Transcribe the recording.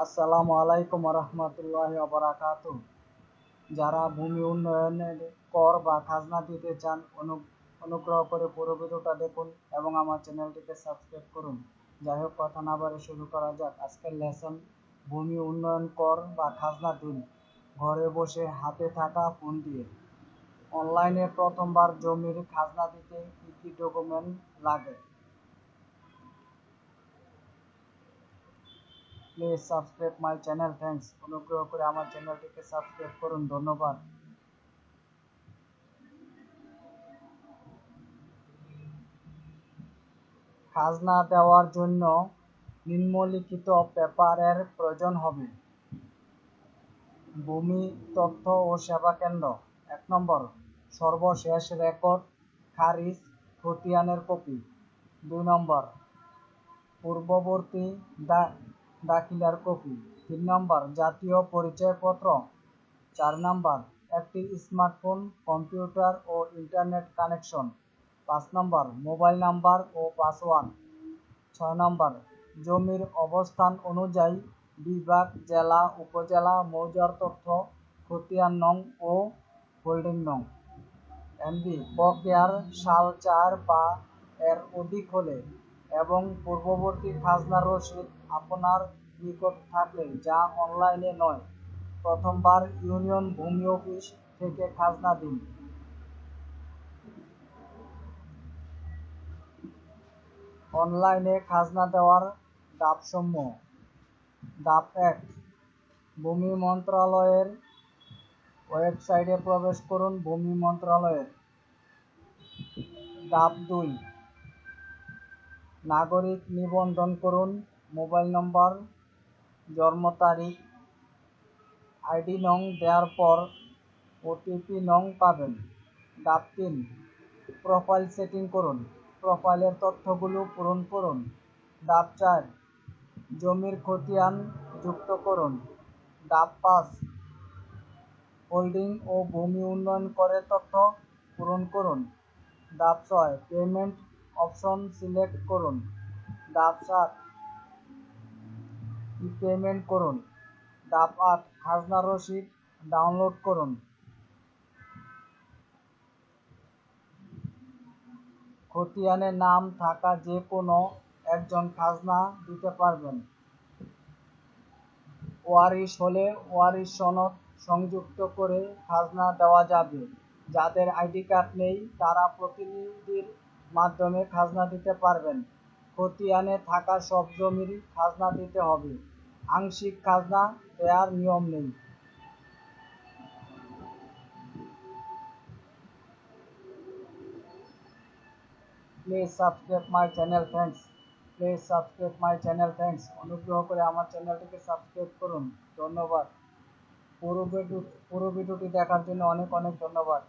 আসসালামু আলাইকুম রহমতুল্লাহি ওয়া বারাকাতুহু। যারা ভূমি উন্নয়নের কর বা খাজনা দিতে চান অনুগ্রহ করে পুরো ভিডিওটা দেখুন এবং আমার চ্যানেলটিকে সাবস্ক্রাইব করুন। যাই হোক, কথা না বাড়িয়ে শুরু করা যাক আজকের লেসন। ভূমি উন্নয়ন কর বা খাজনা দিন ঘরে বসে, হাতে থাকা ফোন দিয়ে। অনলাইনে প্রথমবার জমির খাজনা দিতে কি কি ডকুমেন্ট লাগে? Please subscribe my channel, thanks. অনুগ্রহ করে আমার চ্যানেলটিকে সাবস্ক্রাইব করুন, ধন্যবাদ। খাজনা দেওয়ার জন্য নিম্নলিখিত পেপারের প্রয়োজন হবে: ভূমি তথ্য ও সেবা কেন্দ্র। 1 নম্বর, সর্বশেষ রেকর্ড খারিজ খতিয়ানের কপি। 2 নম্বর, পূর্ববর্তী দাখিলার কপি। 3 নম্বর, জাতীয় পরিচয়পত্র। 4 নম্বর, একটি স্মার্টফোন, কম্পিউটার ও ইন্টারনেট কানেকশন। 5 নম্বর, মোবাইল নাম্বার ও পাসওয়ার্ড। 6 নম্বর, জমির অবস্থান অনুযায়ী বিভাগ, জেলা, উপজেলা, মৌজার তথ্য, খতিয়ান নং ও হোল্ডিং নং। এমবি, বকেয়ার সাল 4 বা এর অধিক হলে এবং পূর্ববর্তী খাজনার রসিদ আপনার নিকট থাকলে, যা অনলাইনে নয়, প্রথমবার ইউনিয়ন ভূমি অফিস থেকে খাজনা দিন। অনলাইনে খাজনা দেওয়ার ধাপসমূহ: ধাপ 1, ভূমি মন্ত্রণালয়ের ওয়েবসাইটে প্রবেশ করুন। ভূমি মন্ত্রণালয়ের। ধাপ 2, নাগরিক নিবন্ধন করুন। মোবাইল নম্বর, জন্ম তারিখ, আইডি নং দেওয়ার পর ওটিপি নং পাবেন। ধাপ 3, প্রোফাইল সেটিং করুন। প্রোফাইলের তথ্যগুলো পূরণ করুন। ধাপ 4, জমির খতিয়ান যুক্ত করুন। ধাপ 5, হোল্ডিং ও ভূমি উন্নয়ন করের তথ্য পূরণ করুন। ধাপ 6, পেমেন্ট অপশন সিলেক্ট করুন। ধাপ 7, পেমেন্ট করুন। ধাপ 8, খাজনা রসিদ ডাউনলোড করুন। খতিয়ানে নাম থাকা যে কোনো একজন খাজনা দিতে পারবেন। ওয়ারিশ হলে ওয়ারিশ সনদ সংযুক্ত করে খাজনা দেওয়া যাবে। যাদের আইডি কার্ড নেই তারা প্রতিনিধির মাধ্যমে খাজনা দিতে পারবেন। খতিয়ানে থাকা সব জমির খাজনা দিতে হবে। আংশিক খাজনা দেওয়ার নিয়ম নেই। Please subscribe my channel, thanks. Please subscribe my channel, thanks. অনুগ্রহ করে আমার চ্যানেলটিকে সাবস্ক্রাইব করুন, ধন্যবাদ। পুরো ভিডিওটি দেখার জন্য অনেক অনেক ধন্যবাদ।